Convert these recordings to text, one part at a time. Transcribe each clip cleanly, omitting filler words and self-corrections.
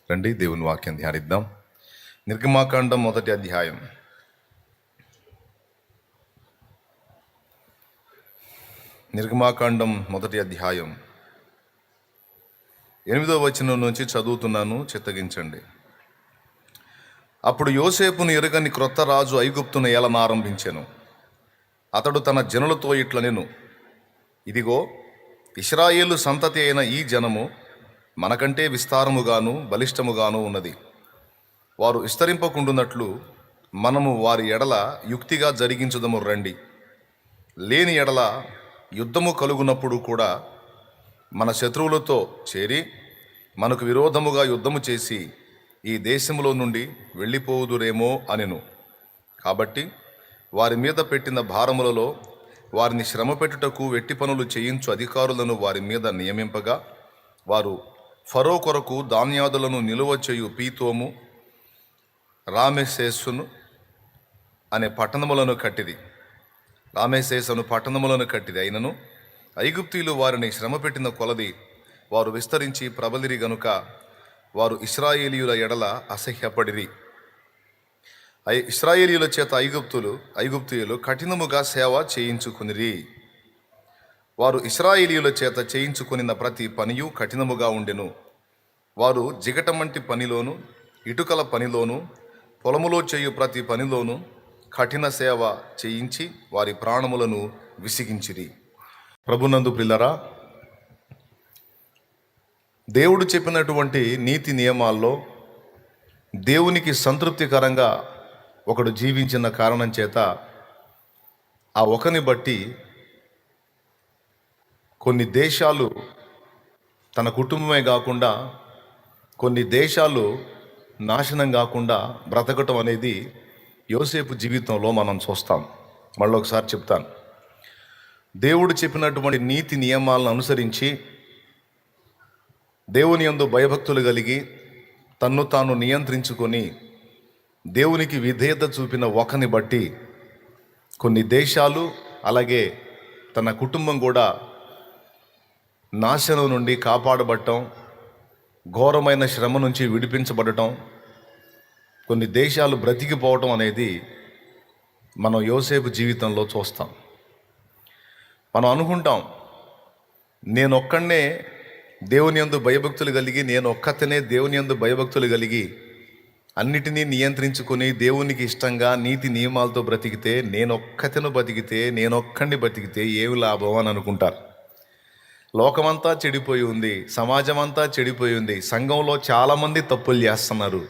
రండి దేవుని వాక్యం ధ్యానిద్దాం. నిర్గమాకాండం మొదటి అధ్యాయం. నిర్గమాకాండం మొదటి అధ్యాయం 8వ వచనం నుంచి చదువుతున్నాను, చిత్తగించండి. అప్పుడు యోసేపును ఎరుగని క్రొత్త రాజు ఐగుప్తును ఏలనారంభించెను. అతడు తన జనులతో ఇట్లనెను, ఇదిగో, ఇశ్రాయేలు సంతతి అయిన ఈ జనము మనకంటే విస్తారముగాను బలిష్టముగాను ఉన్నది. వారు విస్తరింపకుండునట్లు మనము వారి ఎడల యుక్తిగా జరిగించుదము రండి. లేని ఎడల యుద్ధము కలుగునప్పుడు కూడా మన శత్రువులతో చేరి మనకు విరోధముగా యుద్ధము చేసి ఈ దేశములో నుండి వెళ్ళిపోదురేమో అనెను. కాబట్టి వారి మీద పెట్టిన భారములలో వారిని శ్రమ పెట్టుటకు వెట్టి పనులు చేయించు అధికారులను వారి మీద నియమింపగా, వారు ఫరో కొరకు ధాన్యాదులను నిలువ చేయు పీతోము, రామెసేసును అనే పట్టణములను కట్టిది. రామెసేసును పట్టణములను కట్టిది. అయినను ఐగుప్తీయులు వారిని శ్రమ పెట్టిన కొలది వారు విస్తరించి ప్రబలిరి గనుక వారు ఇశ్రాయేలీయుల ఎడల అసహ్యపడిరి. ఇశ్రాయేలీయుల చేత ఐగుప్తీయులు కఠినముగా సేవ చేయించుకునిరి. వారు ఇశ్రాయేలీయుల చేత చేయించుకునిన ప్రతి పనియు కఠినముగా ఉండెను. వారు జిగటమంటి పనిలోను, ఇటుకల పనిలోను, పొలములో చేయు ప్రతి పనిలోను కఠిన సేవ చేయించి వారి ప్రాణములను విసిగించిరి. ప్రభునందు ప్రియులారా, దేవుడు చెప్పినటువంటి నీతి నియమాల్లో దేవునికి సంతృప్తికరంగా ఒకడు జీవించిన కారణం చేత ఆ ఒకని బట్టి కొన్ని దేశాలు, తన కుటుంబమే కాకుండా కొన్ని దేశాలు నాశనం కాకుండా బ్రతకటం అనేది యోసేపు జీవితంలో మనం చూస్తాం. మళ్ళీ ఒకసారి చెప్తాను. దేవుడు చెప్పినటువంటి నీతి నియమాలను అనుసరించి దేవుని యందు భయభక్తులు కలిగి తన్ను తాను నియంత్రించుకొని దేవునికి విధేయత చూపిన ఒకని బట్టి కొన్ని దేశాలు, అలాగే తన కుటుంబం కూడా నాశనం నుండి కాపాడబడటం, ఘోరమైన శ్రమ నుంచి విడిపించబడటం, కొన్ని దేశాలు బ్రతికిపోవటం అనేది మనం యోసేపు జీవితంలో చూస్తాం. మనం అనుకుంటాం, నేనొక్కడనే దేవుని యందు భయభక్తులు కలిగి, నేను ఒక్కతనే దేవుని యందు భయభక్తులు కలిగి అన్నిటినీ నియంత్రించుకొని దేవునికి ఇష్టంగా నీతి నియమాలతో బ్రతికితే, నేనొక్కడిని బతికితే ఏమి లాభం అని అనుకుంటారు. లోకమంతా చెడిపోయి ఉంది, సమాజం అంతా చెడిపోయి ఉంది, సంఘంలో చాలామంది తప్పులు చేస్తున్నారు.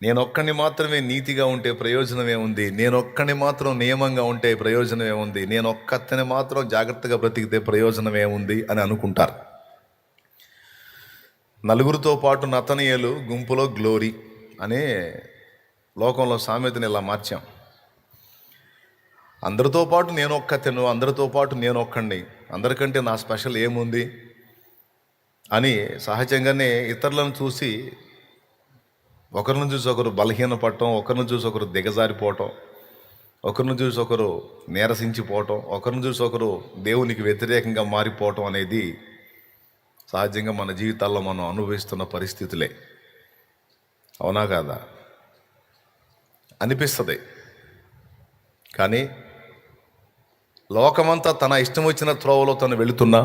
నేనొక్కడిని మాత్రమే నీతిగా ఉంటే ప్రయోజనం ఏముంది, నేనొక్కడిని మాత్రం నియమంగా ఉంటే ప్రయోజనం ఏముంది, నేనొక్కతని మాత్రం జాగ్రత్తగా బ్రతికితే ప్రయోజనం ఏముంది అని అనుకుంటారు. నలుగురితో పాటు నతనీయులు, గుంపులో గ్లోరీ అనే లోకంలో సామెతని ఇలా మార్చాం. అందరితో పాటు నేనొక్కతను, అందరితో పాటు నేనొక్కడిని, అందరికంటే నా స్పెషల్ ఏముంది అని సహజంగానే ఇతరులను చూసి ఒకరిని చూసి ఒకరు బలహీనపడటం, ఒకరిని చూసి ఒకరు దిగజారిపోవటం, ఒకరిని చూసి ఒకరు నీరసించిపోవటం, ఒకరిని చూసి ఒకరు దేవునికి వ్యతిరేకంగా మారిపోవటం అనేది సహజంగా మన జీవితాల్లో మనం అనుభవిస్తున్న పరిస్థితులే. అవునా కాదా? అనిపిస్తుంది. కానీ లోకమంతా తన ఇష్టం వచ్చిన త్రోవలో తను వెళుతున్నా,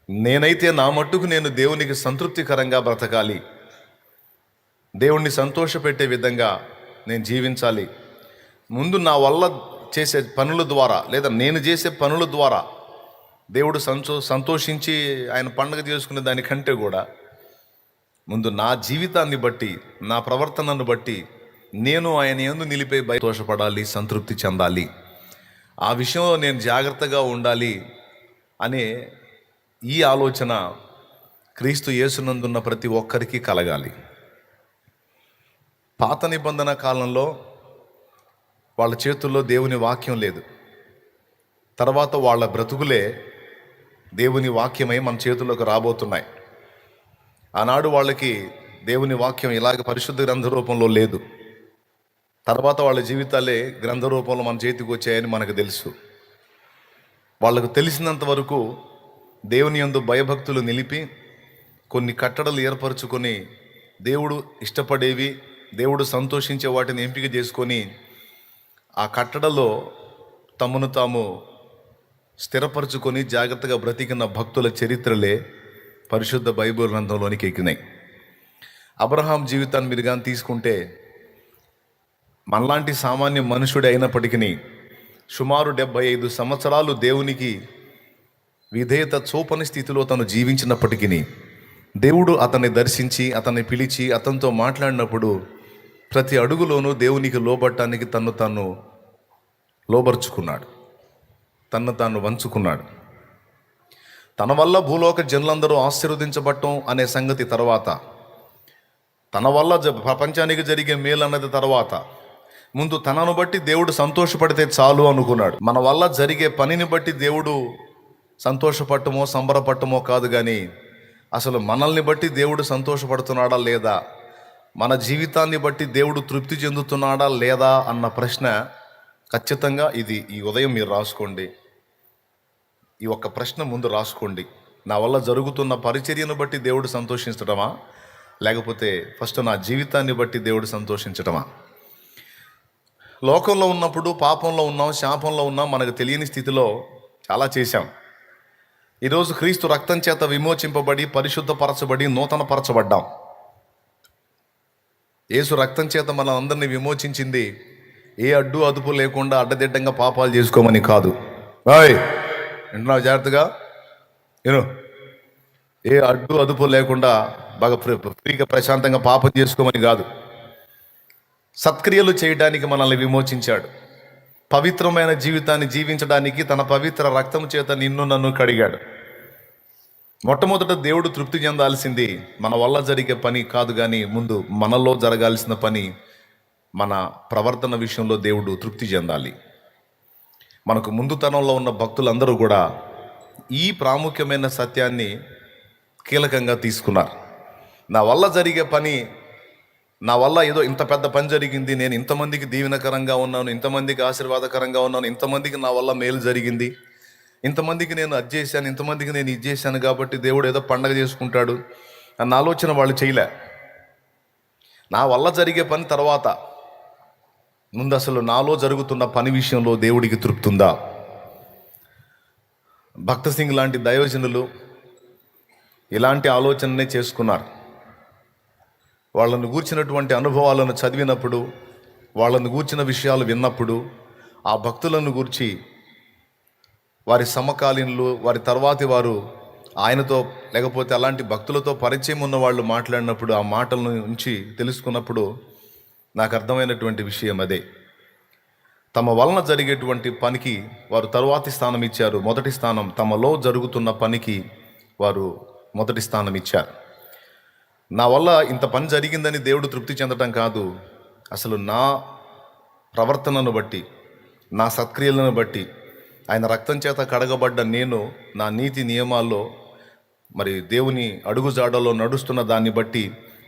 నేనైతే నా మట్టుకు నేను దేవునికి సంతృప్తికరంగా బ్రతకాలి, దేవుణ్ణి సంతోషపెట్టే విధంగా నేను జీవించాలి. ముందు నా వల్ల చేసే పనుల ద్వారా, లేదా నేను చేసే పనుల ద్వారా దేవుడు సంతోషించి ఆయన పండుగ చేసుకునే దానికంటే కూడా ముందు నా జీవితాన్ని బట్టి, నా ప్రవర్తనను బట్టి నేను ఆయన యందు నిలిపే సంతోషపడాలి, సంతృప్తి చెందాలి, ఆ విషయంలో నేను జాగ్రత్తగా ఉండాలి అనే ఈ ఆలోచన క్రీస్తు యేసునందున్న ప్రతి ఒక్కరికి కలగాలి. పాత నిబంధన కాలంలో వాళ్ళ చేతుల్లో దేవుని వాక్యం లేదు. తర్వాత వాళ్ళ బ్రతుకులే దేవుని వాక్యమై మన చేతుల్లోకి రాబోతున్నాయి. ఆనాడు వాళ్ళకి దేవుని వాక్యం ఇలాగ పరిశుద్ధ గ్రంథ రూపంలో లేదు. తర్వాత వాళ్ళ జీవితాలే గ్రంథ రూపంలో మన చేతికి వచ్చాయని మనకు తెలుసు. వాళ్ళకు తెలిసినంత వరకు దేవుని యందు భయభక్తులు నిలిపి కొన్ని కట్టడలు ఏర్పరచుకొని దేవుడు ఇష్టపడేవి, దేవుడు సంతోషించే వాటిని ఎంపిక చేసుకొని ఆ కట్టడలో తమను తాము స్థిరపరచుకొని జాగ్రత్తగా బ్రతికిన భక్తుల చరిత్రలే పరిశుద్ధ బైబిల్ గ్రంథంలోనికి ఎక్కినాయి. అబ్రహాం జీవితాన్ని మీరు కానీ తీసుకుంటే, మనలాంటి సామాన్య మనుషుడే అయినప్పటికీ సుమారు 75 సంవత్సరాలు దేవునికి విధేయత చూపని స్థితిలో తను జీవించినప్పటికీ దేవుడు అతన్ని దర్శించి అతన్ని పిలిచి అతనితో మాట్లాడినప్పుడు ప్రతి అడుగులోనూ దేవునికి లోబడటానికి తన్ను తాను లోబర్చుకున్నాడు, తన్ను తాను వంచుకున్నాడు. తన వల్ల భూలోక జనులందరూ ఆశీర్వదించబడటం అనే సంగతి తర్వాత, తన వల్ల ప్రపంచానికి జరిగే మేలు అన్నది తర్వాత, ముందు తనను బట్టి దేవుడు సంతోషపడితే చాలు అనుకున్నాడు. మన వల్ల జరిగే పనిని బట్టి దేవుడు సంతోషపడటమో సంబరపడటమో కాదు, కానీ అసలు మనల్ని బట్టి దేవుడు సంతోషపడుతున్నాడా లేదా, మన జీవితాన్ని బట్టి దేవుడు తృప్తి చెందుతున్నాడా లేదా అన్న ప్రశ్న ఖచ్చితంగా ఈ ఉదయం మీరు రాసుకోండి. ఈ ఒక్క ప్రశ్న ముందు రాసుకోండి. నా వల్ల జరుగుతున్న పరిచర్యను బట్టి దేవుడు సంతోషించడమా, లేకపోతే ఫస్ట్ నా జీవితాన్ని బట్టి దేవుడు సంతోషించడమా? లోకంలో ఉన్నప్పుడు పాపంలో ఉన్నాం, శాపంలో ఉన్నాం, మనకు తెలియని స్థితిలో చాలా చేశాం. ఈరోజు క్రీస్తు రక్తం చేత విమోచింపబడి పరిశుద్ధపరచబడి నూతనపరచబడ్డాం. యేసు రక్తం చేత మన అందరినీ విమోచించింది ఏ అడ్డు అదుపు లేకుండా అడ్డదిడ్డంగా పాపాలు చేసుకోమని కాదు. వింటున్నావు జాగ్రత్తగా నేను, ఏ అడ్డు అదుపు లేకుండా బాగా ఫ్రీగా ప్రశాంతంగా పాపం చేసుకోమని కాదు. సత్క్రియలు చేయడానికి మనల్ని విమోచించాడు. పవిత్రమైన జీవితాన్ని జీవించడానికి తన పవిత్ర రక్తం చేత నిన్ను నన్ను కడిగాడు. మొట్టమొదట దేవుడు తృప్తి చెందాల్సింది మన వల్ల జరిగే పని కాదు, కానీ ముందు మనలో జరగాల్సిన పని, మన ప్రవర్తన విషయంలో దేవుడు తృప్తి చెందాలి. మనకు ముందు తరంలో ఉన్న భక్తులందరూ కూడా ఈ ప్రాముఖ్యమైన సత్యాన్ని కీలకంగా తీసుకున్నారు. నా వల్ల జరిగే పని, నా వల్ల ఏదో ఇంత పెద్ద పని జరిగింది, నేను ఇంతమందికి దీవెనకరంగా ఉన్నాను, ఇంతమందికి ఆశీర్వాదకరంగా ఉన్నాను, ఇంతమందికి నా వల్ల మేలు జరిగింది, ఇంతమందికి నేను అది చేశాను, ఇంతమందికి నేను ఇది చేశాను కాబట్టి దేవుడు ఏదో పండగ చేసుకుంటాడు అన్న ఆలోచన వాళ్ళు చేయలే. నా వల్ల జరిగే పని తర్వాత, ముందు అసలు నాలో జరుగుతున్న పని విషయంలో దేవుడికి తృప్తి ఉందా? భక్త సింగ్ లాంటి దైవజనులు ఇలాంటి ఆలోచననే చేసుకున్నారు. వాళ్ళను గూర్చినటువంటి అనుభవాలను చదివినప్పుడు, వాళ్ళను గూర్చిన విషయాలు విన్నప్పుడు, ఆ భక్తులను గూర్చి వారి సమకాలీనులు, వారి తర్వాతి వారు ఆయనతో లేకపోతే అలాంటి భక్తులతో పరిచయం ఉన్న వాళ్ళు మాట్లాడినప్పుడు, ఆ మాటల నుంచి తెలుసుకున్నప్పుడు నాకు అర్థమైనటువంటి విషయం అదే. తమ వలన జరిగేటువంటి పనికి వారు తరువాతి స్థానం ఇచ్చారు, మొదటి స్థానం తమలో జరుగుతున్న పనికి వారు మొదటి స్థానం ఇచ్చారు. నా వల్ల ఇంత పని జరిగిందని దేవుడు తృప్తి చెందటం కాదు, అసలు నా ప్రవర్తనను బట్టి, నా సత్క్రియలను బట్టి, ఆయన రక్తం చేత కడగబడ్డ నేను నా నీతి నియమాల్లో మరి దేవుని అడుగుజాడలో నడుస్తున్న దాన్ని బట్టి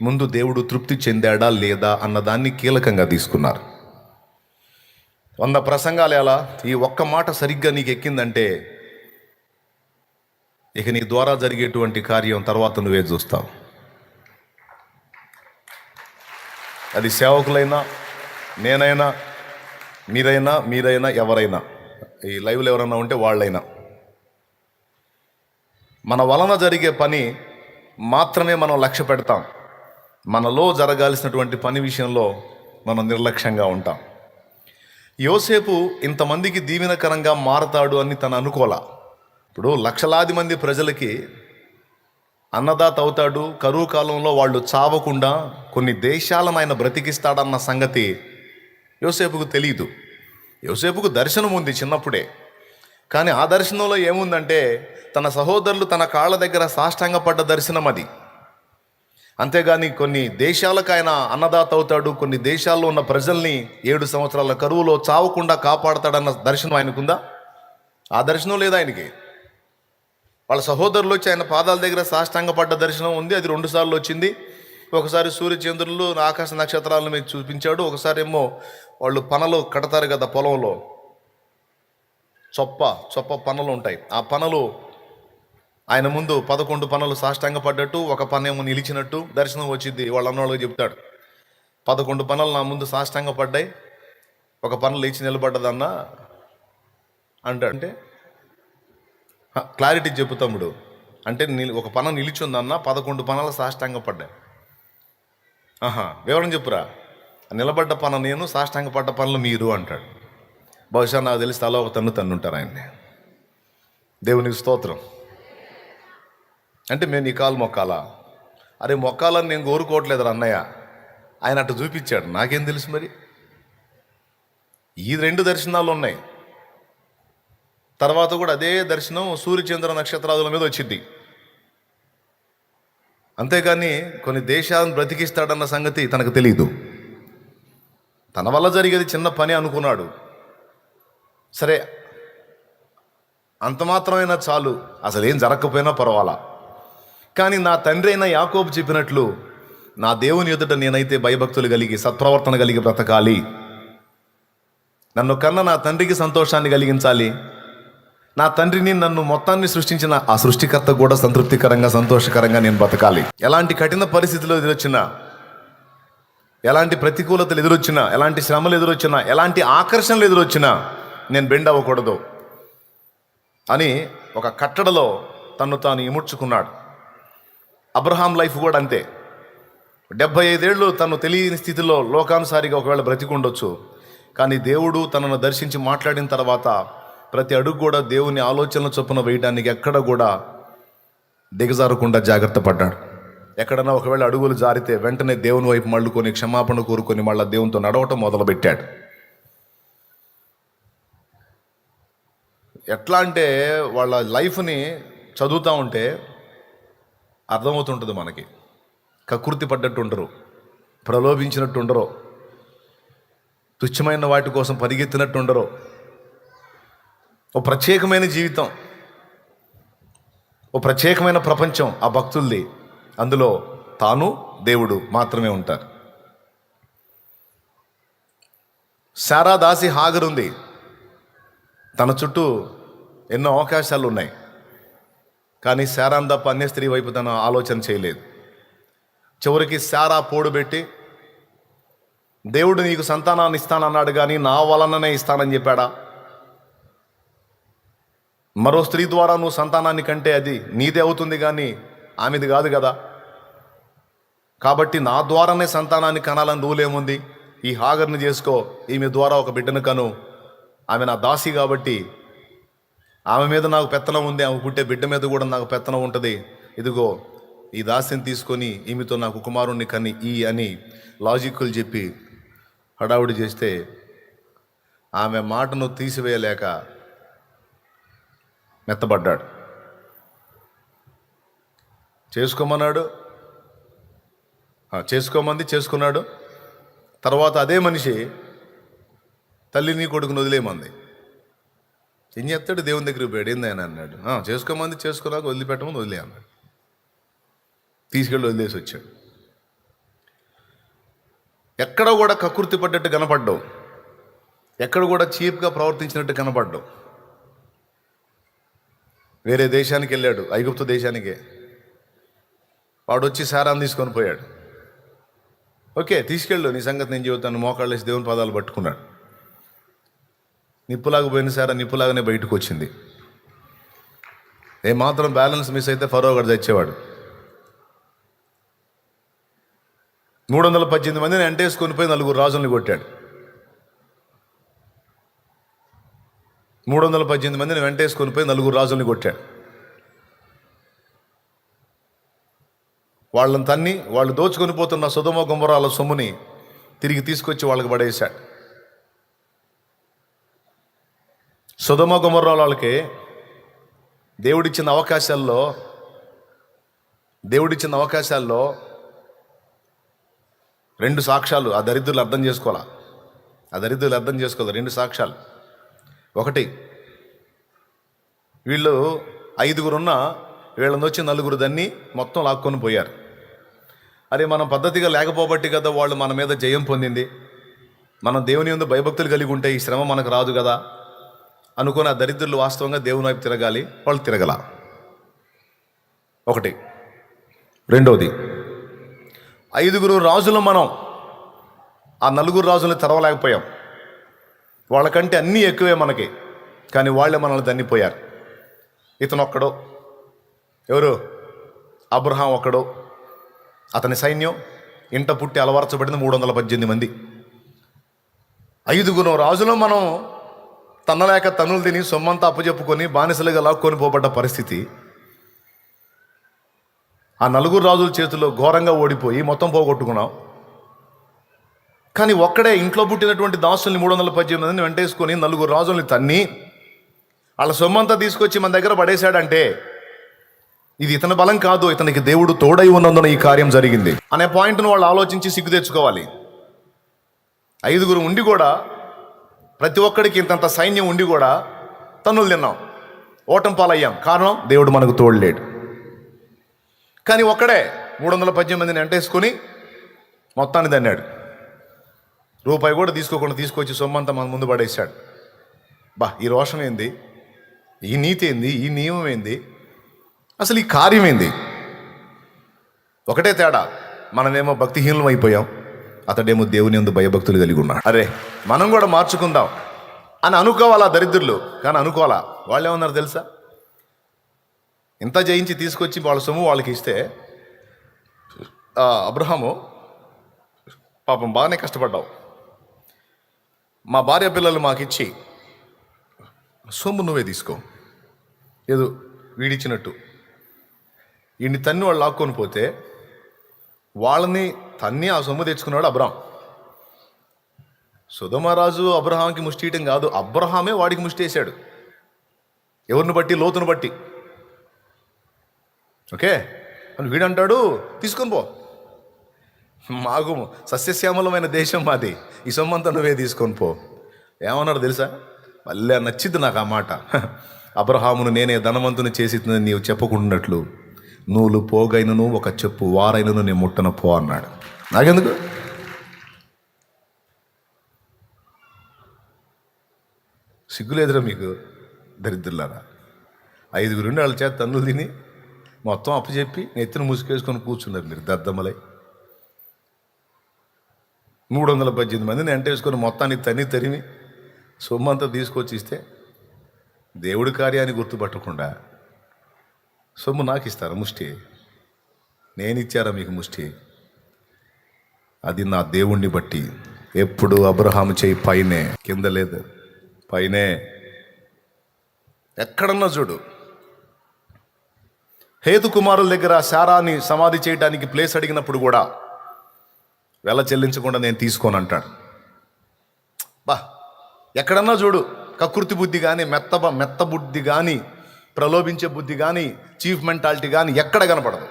ముందు దేవుడు తృప్తి చెందాడా లేదా అన్నదాన్ని కీలకంగా తీసుకున్నారు. 100 ప్రసంగాలు ఎలా, ఈ ఒక్క మాట సరిగ్గా నీకు ఎక్కిందంటే ఇక నీ ద్వారా జరిగేటువంటి కార్యం తర్వాత నువ్వే చూస్తావు. అది సేవకులైనా, నేనైనా, మీరైనా ఎవరైనా, ఈ లైవ్లో ఎవరైనా ఉంటే వాళ్ళైనా, మన వలన జరిగే పని మాత్రమే మనం లక్ష్య పెడతాం. మనలో జరగాల్సినటువంటి పని విషయంలో మనం నిర్లక్ష్యంగా ఉంటాం. యోసేపు ఇంతమందికి దీవెనకరంగా మారతాడు అని తను అనుకోలా. ఇప్పుడు లక్షలాది మంది ప్రజలకి అన్నదాత అవుతాడు, కరువు కాలంలో వాళ్ళు చావకుండా కొన్ని దేశాలను ఆయన బ్రతికిస్తాడన్న సంగతి యోసేపుకు తెలియదు. యోసేపుకు దర్శనం ఉంది చిన్నప్పుడే, కానీ ఆ దర్శనంలో ఏముందంటే తన సహోదరులు తన కాళ్ళ దగ్గర సాష్టాంగపడ్డ దర్శనం అది. అంతేగాని కొన్ని దేశాలకు ఆయన అన్నదాత అవుతాడు, కొన్ని దేశాల్లో ఉన్న ప్రజల్ని 7 సంవత్సరాల కరువులో చావకుండా కాపాడతాడన్న దర్శనం ఆయనకుందా? ఆ దర్శనం లేదు ఆయనకి. వాళ్ళ సహోదరులు వచ్చి ఆయన పాదాల దగ్గర సాష్టాంగపడ్డ దర్శనం ఉంది, అది 2 సార్లు వచ్చింది. ఒకసారి సూర్యచంద్రులు ఆకాశ నక్షత్రాలను మీకు చూపించాడు, ఒకసారి ఏమో వాళ్ళు పనలు కడతారు కదా పొలంలో, చొప్ప పనలు ఉంటాయి, ఆ పనలు ఆయన ముందు 11 పనులు సాష్టాంగ పడ్డట్టు, ఒక పనేమో నిలిచినట్టు దర్శనం వచ్చింది. వాళ్ళ అన్నవాళ్ళకి చెప్తాడు, 11 పనులు నా ముందు సాష్టాంగ పడ్డాయి, ఒక పను లేచి నిలబడ్డదన్నా అంటాడు. అంటే క్లారిటీ చెప్పు తమ్ముడు, అంటే ఒక పన నిలిచిందన్న 11 పనులు సాష్టాంగ పడ్డాయి. వివరం చెప్పురా. నిలబడ్డ పన నేను, సాష్టాంగ పడ్డ పనులు మీరు అంటాడు. బహుశా నాకు తెలిసి తల ఒక తన్నుంటారు ఆయన్ని. దేవునికి స్తోత్రం. అంటే మేము నీ కాలు మొక్కాలా? అరే మొక్కాలని నేను కోరుకోవట్లేదు అన్నయ్య, ఆయన అటు చూపించాడు, నాకేం తెలుసు. మరి ఈ 2 దర్శనాలు ఉన్నాయి. తర్వాత కూడా అదే దర్శనం సూర్యచంద్ర నక్షత్రాదుల మీద వచ్చింది. అంతేకాని కొన్ని దేశాలను బ్రతికిస్తాడన్న సంగతి తనకు తెలియదు. తన వల్ల జరిగేది చిన్న పని అనుకున్నాడు. సరే, అంత మాత్రమైనా చాలు, అసలు ఏం జరగకపోయినా పర్వాలా. కానీ నా తండ్రి అయిన యాకోబు చెప్పినట్లు నా దేవుని ఎదుట నేనైతే భయభక్తులు కలిగి సత్ప్రవర్తన కలిగి బ్రతకాలి. నన్ను కన్న నా తండ్రికి సంతోషాన్ని కలిగించాలి. నా తండ్రిని, నన్ను మొత్తాన్ని సృష్టించిన ఆ సృష్టికర్త కూడా సంతృప్తికరంగా సంతోషకరంగా నేను బ్రతకాలి. ఎలాంటి కఠిన పరిస్థితులు ఎదురొచ్చినా, ఎలాంటి ప్రతికూలతలు ఎదురొచ్చినా, ఎలాంటి శ్రమలు ఎదురొచ్చినా, ఎలాంటి ఆకర్షణలు ఎదురొచ్చినా నేను బెండ్ అవ్వకూడదు అని ఒక కట్టడలో తను తాను ఇముడ్చుకున్నాడు. అబ్రహాం లైఫ్ కూడా అంతే. 75 ఏళ్ళు తను తెలియని స్థితిలో లోకానుసారిగా ఒకవేళ బ్రతికుండొచ్చు, కానీ దేవుడు తనను దర్శించి మాట్లాడిన తర్వాత ప్రతి అడుగు కూడా దేవుని ఆలోచనల చొప్పున వేయడానికి ఎక్కడ కూడా దిగజారకుండా జాగ్రత్త పడ్డాడు. ఎక్కడన్నా ఒకవేళ అడుగులు జారితే వెంటనే దేవుని వైపు మళ్ళుకొని క్షమాపణ కోరుకొని మళ్ళీ దేవునితో నడవటం మొదలుపెట్టాడు. ఎట్లా అంటే వాళ్ళ లైఫ్ని చదువుతూ ఉంటే అర్థమవుతుంటుంది మనకి. కకృతి పడ్డట్టు ఉండరు, ప్రలోభించినట్టు ఉండరు, తుచ్చమైన వాటి కోసం పరిగెత్తినట్టు ఉండరు. ఓ ప్రత్యేకమైన జీవితం, ఓ ప్రత్యేకమైన ప్రపంచం ఆ భక్తుల్ది. అందులో తాను దేవుడు మాత్రమే ఉంటారు. శారా దాసి హాగరుంది. తన చుట్టూ ఎన్నో అవకాశాలు ఉన్నాయి, కానీ శారాన్ తప్ప అన్య స్త్రీ వైపు తన ఆలోచన చేయలేదు. చివరికి శారా పోడుబెట్టి, దేవుడు నీకు సంతానాన్ని ఇస్తానన్నాడు కానీ నా వలననే ఇస్తానని చెప్పాడా? మరో స్త్రీ ద్వారా నువ్వు సంతానాన్ని కంటే అది నీదే అవుతుంది కానీ ఆమెది కాదు కదా. కాబట్టి నా ద్వారానే సంతానాన్ని కనాలని రూల్ ఏముంది? ఈ హాగర్ని చేసుకో, ఈమె ద్వారా ఒక బిడ్డను కను. ఆమె నా దాసి కాబట్టి ఆమె మీద నాకు పెత్తనం ఉంది, ఆమె పుట్టే బిడ్డ మీద కూడా నాకు పెత్తనం ఉంటుంది. ఇదిగో ఈ దాసిని తీసుకొని ఈమెతో నాకు కుమారుణ్ణి కని అని లాజిక్కులు చెప్పి హడావుడి చేస్తే ఆమె మాటను తీసివేయలేక మెత్తబడ్డాడు. చేసుకోమన్నాడు, చేసుకోమంది, చేసుకున్నాడు. తర్వాత అదే మనిషి తల్లిని కొడుకుని వదిలేమంది. ఏం చెప్తాడు? దేవుని దగ్గరికి పోయాడు. ఏంది ఆయన అన్నాడు, చేసుకోమంది, చేసుకున్నాక వదిలిపెట్టమని వదిలే అన్నాడు. తీసుకెళ్ళి వదిలేసి వచ్చాడు. ఎక్కడ కూడా కకృతి పడ్డట్టు కనపడ్డావు, ఎక్కడ కూడా చీప్గా ప్రవర్తించినట్టు కనపడ్డావు. వేరే దేశానికి వెళ్ళాడు, ఐగుప్తు దేశానికే. వాడు వచ్చి శారాన్ని తీసుకొని పోయాడు. ఓకే, తీసుకెళ్ళు, నీ సంగతి నేను చెబుతాను. మోకాళ్ళు వేసి దేవుని పాదాలు పట్టుకున్నాడు. నిప్పులాగా పోయిన సారా నిప్పులాగానే బయటకు వచ్చింది. ఏమాత్రం బ్యాలెన్స్ మిస్ అయితే ఫరో గడు తెచ్చేవాడు. 318 మందిని ఎంటేసుకొని పోయి 4 రాజుల్ని కొట్టాడు. 318 మందిని వెంటేసుకొని పోయి 4 రాజుల్ని కొట్టాడు. వాళ్ళని తన్ని, వాళ్ళు దోచుకొని పోతున్న సొదొమ గొమొర్రాల సొమ్ముని తిరిగి తీసుకొచ్చి వాళ్ళకి పడేశాడు. సొదొమ గొమొర్రాల వాళ్ళకి దేవుడిచ్చిన అవకాశాల్లో 2 సాక్ష్యాలు ఆ దరిద్రులు అర్థం చేసుకోవాలి. 2 సాక్ష్యాలు. ఒకటి, వీళ్ళు 5 ఉన్న వీళ్ళని వచ్చి 4 దన్ని మొత్తం లాక్కొని పోయారు. అరే, మనం పద్ధతిగా లేకపోబట్టి కదా వాళ్ళు మన మీద జయం పొందింది. మనం దేవుని యందు భయభక్తులు కలిగి ఉంటే ఈ శ్రమ మనకు రాదు కదా అనుకుని ఆ దరిద్రులు వాస్తవంగా దేవుని వైపు తిరగాలి, వాళ్ళు తిరగల. ఒకటి. రెండోది, 5 రాజులు మనం ఆ 4 రాజుల్ని తెరవలేకపోయాం. వాళ్ళకంటే అన్నీ ఎక్కువే మనకి, కానీ వాళ్ళే మనల్ని తన్నిపోయారు. ఇతను ఒక్కడో, ఎవరు? అబ్రహాం ఒక్కడో, అతని సైన్యం ఇంట పుట్టి అలవరచబడింది 318 మంది. 5 రాజులు మనం తన్నలేక తన్నులు తిని సొమ్మంతా అప్పచెప్పుకొని బానిసలుగా లాక్కొని పోబడ్డ పరిస్థితి. ఆ 4 రాజుల చేతిలో ఘోరంగా ఓడిపోయి మొత్తం పోగొట్టుకున్నాం. కానీ ఒక్కడే ఇంట్లో పుట్టినటువంటి దాసుల్ని 318 మందిని వెంటేసుకొని 4 రాజుల్ని తన్ని వాళ్ళ సొమ్మంతా తీసుకొచ్చి మన దగ్గర పడేశాడంటే ఇది ఇతని బలం కాదు, ఇతనికి దేవుడు తోడై ఉన్నందున ఈ కార్యం జరిగింది అనే పాయింట్ను వాళ్ళు ఆలోచించి సిగ్గు తెచ్చుకోవాలి. 5 ఉండి కూడా, ప్రతి ఒక్కడికి ఇంతంత సైన్యం ఉండి కూడా తన్నులు తిన్నాం, ఓటం పాలయ్యాం. కారణం, దేవుడు మనకు తోడలేడు. కానీ ఒక్కడే 318 మందిని వెంటేసుకొని మొత్తాన్ని దన్నాడు. రూపాయి కూడా తీసుకోకుండా తీసుకొచ్చి సొమ్మంతా మన ముందు పడేశాడు. ఈ రోషం ఏంది? ఈ నీతి ఏంది? ఈ నియమం ఏంది? అసలు ఈ కార్యం ఏంది? ఒకటే తేడా, మనమేమో భక్తిహీనం అయిపోయాం, అతడేమో దేవుని యందు భయభక్తులు కలిగి ఉన్నాడు. అరే మనం కూడా మార్చుకుందాం అని అనుకోవాలా దరిద్రులు, కానీ అనుకోవాలా. వాళ్ళు ఏమన్నారు తెలుసా? ఇంత జయించి తీసుకొచ్చి వాళ్ళ సొమ్ము వాళ్ళకి ఇస్తే అబ్రహాము, పాపం బాగానే కష్టపడ్డావు, మా భార్య పిల్లలు మాకిచ్చి సొమ్ము నువ్వే తీసుకో, ఏదో వీడిచ్చినట్టు. ఇన్ని తన్ని వాళ్ళు లాక్కొని పోతే వాళ్ళని తన్ని ఆ సొమ్ము తెచ్చుకున్నాడు అబ్రహాం. సొదొమరాజు అబ్రహాంకి ముష్టి ఇయటం కాదు, అబ్రహామే వాడికి ముష్టి వేశాడు. ఎవరిని బట్టి? లోతును బట్టి. ఓకే, వీడంటాడు తీసుకొని పో, మాకు సస్యశ్యామలమైన దేశం మాది, ఈ సొమ్మంతా నువ్వే తీసుకొని పో. ఏమన్నాడు తెలుసా? మళ్ళీ నచ్చింది నాకు ఆ మాట. అబ్రహామును నేనే ధనవంతుని చేసి నీవు చెప్పకుండాట్లు, నూలు పోగైనను ఒక చెప్పు వారైనను నేను ముట్టన పో అన్నాడు. నాకెందుకు? సిగ్గులేదురా మీకు దరిద్రులారా? 5 వాళ్ళ చేత తన్నులు తిని మొత్తం అప్పచెప్పి ఎత్తున ముసుకేసుకొని కూర్చున్నారు మీరు దద్దమ్మలై. 318 మందిని ఎంటేసుకొని మొత్తాన్ని తరిమి సొమ్మంతా తీసుకొచ్చి ఇస్తే దేవుడి కార్యాన్ని గుర్తుపట్టకుండా సొమ్ము నాకు ఇస్తారా ముష్టి? నేను ఇచ్చారా మీకు ముష్టి? అది నా దేవుణ్ణి బట్టి. ఎప్పుడు అబ్రహాము చేయి పైనే, కింద లేదు, పైనే. ఎక్కడన్నా చూడు, హేతు కుమారుల దగ్గర శారాని సమాధి చేయడానికి ప్లేస్ అడిగినప్పుడు కూడా వెల చెల్లించకుండా నేను తీసుకోను అంటాడు. ఎక్కడన్నా చూడు, కకృతి బుద్ధి కానీ, మెత్త బుద్ధి కానీ, ప్రలోభించే బుద్ధి కానీ, చీఫ్ మెంటాలిటీ కానీ ఎక్కడ కనపడదు.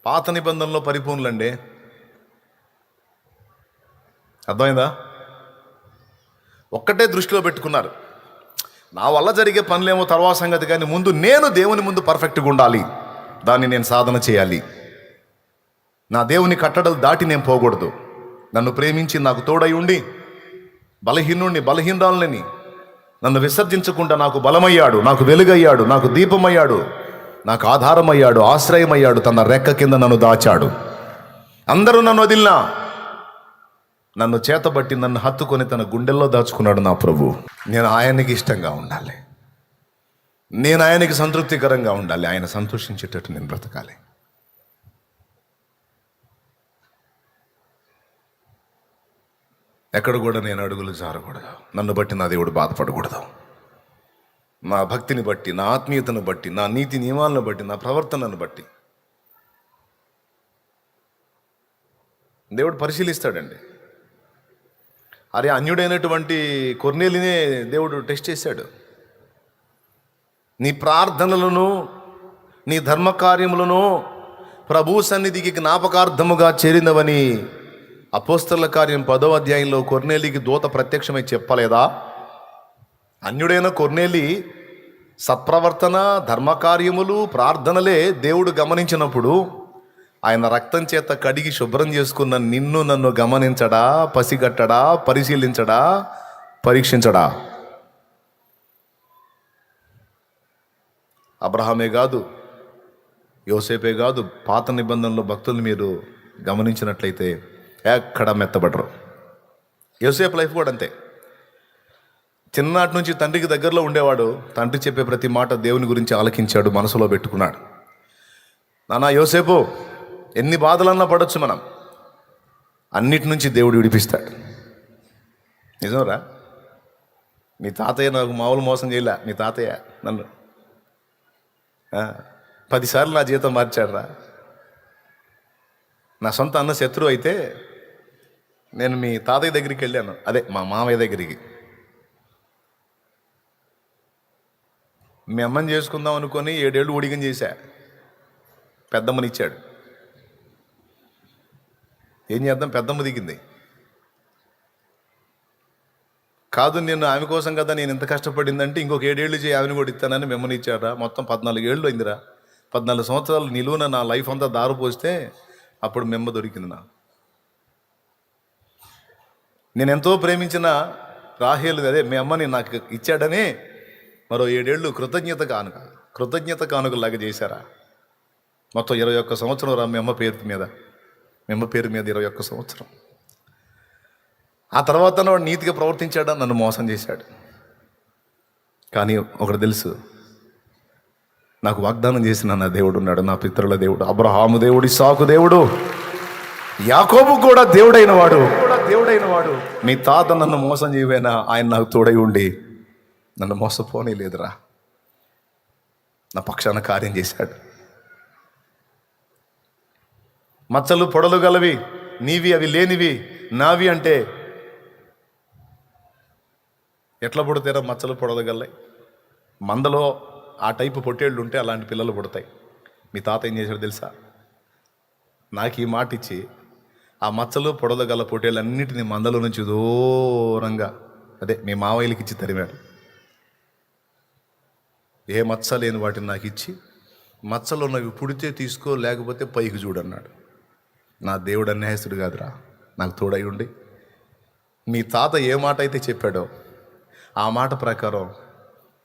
పాత నిబంధనలో పరిపూర్ణులండి. అర్థమైందా? ఒక్కటే దృష్టిలో పెట్టుకున్నారు, నా వల్ల జరిగే పనులేమో తర్వాత సంగతి, కానీ ముందు నేను దేవుని ముందు పర్ఫెక్ట్గా ఉండాలి, దాన్ని నేను సాధన చేయాలి, నా దేవుని కట్టడలు దాటి నేను పోకూడదు. నన్ను ప్రేమించి నాకు తోడై ఉండి బలహీనరాలని నన్ను విసర్జించకుండా నాకు బలమయ్యాడు, నాకు వెలుగయ్యాడు, నాకు దీపమయ్యాడు, నాకు ఆధారమయ్యాడు, ఆశ్రయమయ్యాడు, తన రెక్క కింద నన్ను దాచాడు. అందరూ నన్ను వదిలినా నన్ను చేతబట్టి నన్ను హత్తుకొని తన గుండెల్లో దాచుకున్నాడు నా ప్రభు. నేను ఆయనకి ఇష్టంగా ఉండాలి, నేను ఆయనకి సంతృప్తికరంగా ఉండాలి, ఆయన సంతోషించేటట్టు నేను బ్రతకాలి. ఎక్కడ కూడా నేను అడుగులు జారకూడదు, నన్ను బట్టి నా దేవుడు బాధపడకూడదు. నా భక్తిని బట్టి, నా ఆత్మీయతను బట్టి, నా నీతి నియమాలను బట్టి, నా ప్రవర్తనను బట్టి దేవుడు పరిశీలిస్తాడండి. అరే అన్యుడైనటువంటి కొర్నేలినే దేవుడు టెస్ట్ చేశాడు. నీ ప్రార్థనలను, నీ ధర్మకార్యములను ప్రభు సన్నిధికి జ్ఞాపకార్థముగా చేరినవని అపోస్తలుల కార్యం 10వ అధ్యాయంలో కొర్నేలికి దూత ప్రత్యక్షమై చెప్పలేదా? అన్యుడైన కొర్నేలి సత్ప్రవర్తన, ధర్మకార్యములు, ప్రార్థనలే దేవుడు గమనించినప్పుడు ఆయన రక్తం చేత కడిగి శుభ్రం చేసుకున్న నిన్ను నన్ను గమనించడా, పసిగట్టడా, పరిశీలించడా, పరీక్షించడా? అబ్రహామే కాదు, యోసేపే కాదు, పాత నిబంధనలో భక్తులు మీరు గమనించినట్లయితే ఎక్కడ మెత్తబడరు. యోసేపు లైఫ్ కూడా అంతే. చిన్ననాటి నుంచి తండ్రికి దగ్గరలో ఉండేవాడు. తండ్రి చెప్పే ప్రతి మాట దేవుని గురించి ఆలకించాడు, మనసులో పెట్టుకున్నాడు. నానా యోసేపు, ఎన్ని బాధలన్నా పడవచ్చు, మనం అన్నిటి నుంచి దేవుడు విడిపిస్తాడు. నిజంరా, మీ తాతయ్య నాకు మామూలు మోసం చేయలే. మీ తాతయ్య నన్ను 10 సార్లు నా జీవితం మార్చాడురా. నా సొంత అన్న శత్రువు అయితే నేను మీ తాతయ్య దగ్గరికి వెళ్ళాను, అదే మా మామయ్య దగ్గరికి. మీ అమ్మని చేసుకుందాం అనుకొని 7 ఏళ్ళు ఊడిగం చేశా. పెద్దమ్మని ఇచ్చాడు. ఏం చేద్దాం, పెద్దమ్మ దిగింది. కాదు, నేను ఆమె కోసం కదా నేను ఇంత కష్టపడిందంటే ఇంకొక 7 ఏళ్ళు చేయి, ఆమెను కూడా ఇస్తానని మిమ్మల్ని ఇచ్చాడా. మొత్తం 14 ఏళ్ళు అయిందిరా. 14 సంవత్సరాలు నిలువున నా లైఫ్ అంతా దారి పోస్తే అప్పుడు మెమ్మ దొరికింది నా. నేను ఎంతో ప్రేమించిన రాహేలు, అదే మీ అమ్మని నాకు ఇచ్చాడని మరో 7 ఏళ్ళు కృతజ్ఞత కానుకలాగా చేశారా. మొత్తం 21 సంవత్సరం రా మీ అమ్మ పేరు మీద 21 సంవత్సరం. ఆ తర్వాత వాడు నీతిగా ప్రవర్తించాడా, నన్ను మోసం చేశాడు. కానీ ఒకటి తెలుసు, నాకు వాగ్దానం చేసిన నా దేవుడు ఉన్నాడు, నా పితరుల దేవుడు, అబ్రహాము దేవుడు, ఇస్సాకు దేవుడు, యాకోబు కూడా దేవుడైన వాడు. మీ తాత నన్ను మోసం చేయవేనా, ఆయన నాకు తోడై ఉండి నన్ను మోసపోనే లేదురా, నా పక్షాన కార్యం చేశాడు. మచ్చలు పొడలు గలవి నీవి, అవి లేనివి నావి అంటే ఎట్లా పుడతారా మచ్చలు పొడలు గల్లయి? మందలో ఆ టైపు పొట్టేళ్ళు ఉంటే అలాంటి పిల్లలు పుడతాయి. మీ తాత ఏం చేశాడు తెలుసా? నాకు ఈ మాట ఇచ్చి ఆ మచ్చలు పొడలు గల పొట్టేళ్ళన్నిటిని మందలో నుంచి దూరంగా, అదే మీ మావయ్యలకి ఇచ్చి తరిమాడు. ఏ మచ్చ లేని వాటిని నాకు ఇచ్చి, మచ్చలు ఉన్నవి పుడితే తీసుకో, లేకపోతే పైకి చూడన్నాడు. నా దేవుడు అన్యాయస్తుడు కాదురా, నాకు తోడై ఉండి మీ తాత ఏ మాట అయితే చెప్పాడో ఆ మాట ప్రకారం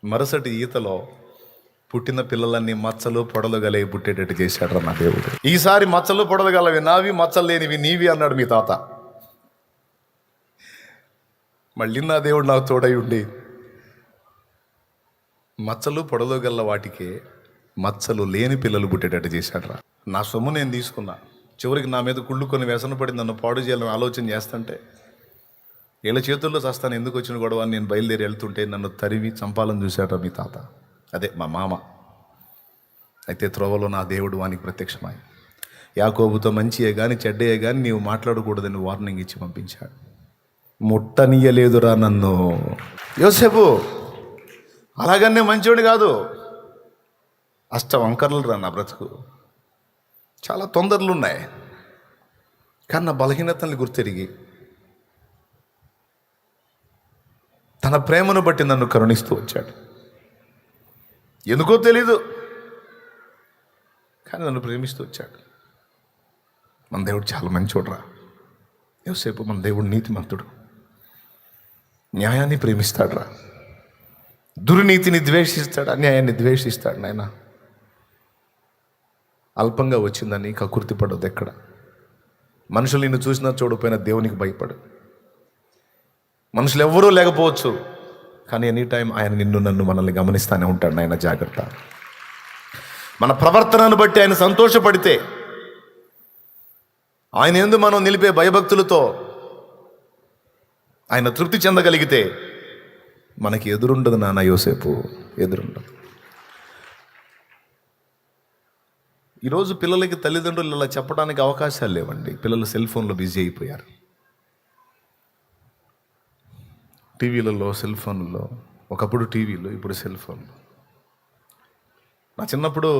మరుసటి ఈతలో పుట్టిన పిల్లలన్నీ మచ్చలు పొడలు గలవి పుట్టేటట్టు చేశాడు నా దేవుడు. ఈసారి మచ్చలు పొడలు గలవి నావి, మచ్చలు లేనివి నీవి అన్నాడు మీ తాత. మళ్ళీ నా దేవుడు నాకు తోడై ఉండి మచ్చలు పొడలు గల్ల వాటికే మచ్చలు లేని పిల్లలు పుట్టేటట్టు చేశాడు రా. నా సొమ్ము నేను తీసుకున్నా, చివరికి నా మీద కుళ్ళుకొని వ్యసన పడి నన్ను పాడు చేయాలని ఆలోచన చేస్తుంటే, వీళ్ళ చేతుల్లో చస్తాను ఎందుకు వచ్చిన గొడవ అని నేను బయలుదేరి వెళ్తుంటే నన్ను తరిమి చంపాలని చూశాడు మీ తాత, అదే మా మామ. అయితే త్రోవలో నా దేవుడు వానికి ప్రత్యక్షమై యాకోబుతో మంచియే కానీ చెడ్డయే కానీ నీవు మాట్లాడకూడదని వార్నింగ్ ఇచ్చి పంపించాడు. ముట్టనీయలేదురా నన్ను. యోసేపు అలాగనే మంచివాడు కాదు, వంకర్లు రా నా బ్రతుకు. చాలా తొందరలు ఉన్నాయి, కానీ నా బలహీనతల్ని గుర్తెరిగి తన ప్రేమను బట్టి నన్ను కరుణిస్తూ వచ్చాడు. ఎందుకో తెలీదు, కానీ నన్ను ప్రేమిస్తూ వచ్చాడు. మన దేవుడు చాలా మంచోడురా. యోసేపు మన దేవుడు నీతిమంతుడు, న్యాయాన్ని ప్రేమిస్తాడు రా. దుర్నీతిని ద్వేషిస్తాడు, అన్యాయాన్ని ద్వేషిస్తాడు. నాయన అల్పంగా వచ్చిందని కకుర్తి పడదు. ఎక్కడ మనుషులు నిన్ను చూసినా చూడపోయినా దేవునికి భయపడు. మనుషులు ఎవ్వరూ లేకపోవచ్చు, కానీ ఎనీ టైం ఆయన నిన్ను నన్ను మనల్ని గమనిస్తూనే ఉంటాడు. ఆయన జాగ్రత్త. మన ప్రవర్తనను బట్టి ఆయన సంతోషపడితే, ఆయన యందు మనం నిలిపే భయభక్తులతో ఆయన తృప్తి చెందగలిగితే మనకి ఎదురుండదు నాన్న యోసేపు, ఎదురుండదు. ఈరోజు పిల్లలకి తల్లిదండ్రులు ఇలా చెప్పడానికి అవకాశాలు లేవండి. పిల్లలు సెల్ ఫోన్లో బిజీ అయిపోయారు. టీవీలలో, సెల్ ఫోన్లో, ఒకప్పుడు టీవీలో, ఇప్పుడు సెల్ ఫోన్లో. నా చిన్నప్పుడు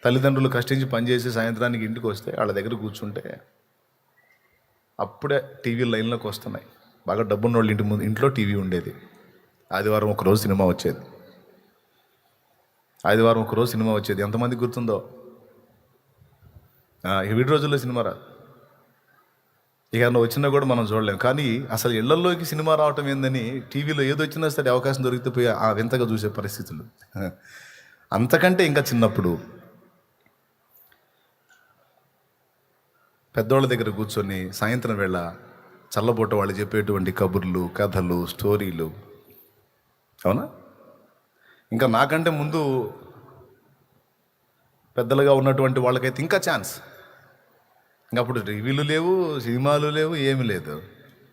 తల్లిదండ్రులు కష్టించి పనిచేసి సాయంత్రానికి ఇంటికి వస్తే వాళ్ళ దగ్గర కూర్చుంటే అప్పుడే టీవీ లైన్లోకి వస్తున్నాయి. బాగా డబ్బున్న వాళ్ళు ఇంట్లో టీవీ ఉండేది. ఆదివారం ఒకరోజు సినిమా వచ్చేది. ఎంతమందికి గుర్తుందో? వీటి రోజుల్లో సినిమా రాదు. ఇక నువ్వు వచ్చినా కూడా మనం చూడలేం. కానీ అసలు ఇళ్లలోకి సినిమా రావటం ఏందని టీవీలో ఏది వచ్చినా సరే అవకాశం దొరికితే పోయి ఆ వింతగా చూసే పరిస్థితులు. అంతకంటే ఇంకా చిన్నప్పుడు పెద్దోళ్ళ దగ్గర కూర్చొని సాయంత్రం వేళ చల్లబోట వాళ్ళు చెప్పేటువంటి కబుర్లు, కథలు, స్టోరీలు, అవునా? ఇంకా నాకంటే ముందు పెద్దలుగా ఉన్నటువంటి వాళ్ళకైతే ఇంకా ఛాన్స్. ఇంకా అప్పుడు టీవీలు లేవు, సినిమాలు లేవు, ఏమీ లేదు.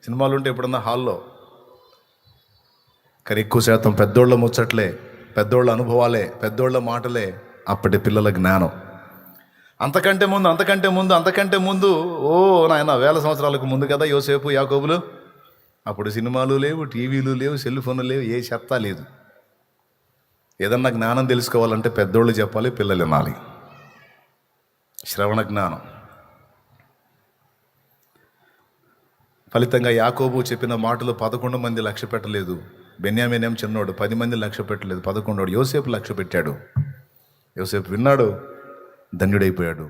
సినిమాలు ఉంటే ఎప్పుడన్నా హాల్లో. కానీ ఎక్కువ శాతం పెద్దోళ్ళ ముచ్చట్లే, పెద్దోళ్ళ అనుభవాలే, పెద్దోళ్ళ మాటలే అప్పటి పిల్లల జ్ఞానం. అంతకంటే ముందు ఓ నాయన 1000 సంవత్సరాలకు ముందు కదా యోసేపు యాకోబులు. అప్పుడు సినిమాలు లేవు, టీవీలు లేవు, సెల్ ఫోన్లు లేవు, ఏ చెత్త లేదు. ఏదన్నా జ్ఞానం తెలుసుకోవాలంటే పెద్దోళ్ళు చెప్పాలి, పిల్లలు వినాలి. శ్రవణ జ్ఞానం. ఫలితంగా యాకోబు చెప్పిన మాటలు 11 మంది లక్ష్య పెట్టలేదు. బెన్యామీనేం చిన్నోడు, 10 మంది లక్ష్య పెట్టలేదు. 11 యోసేపు లక్ష్య పెట్టాడు. యోసేపు విన్నాడు, ధన్యుడైపోయాడు.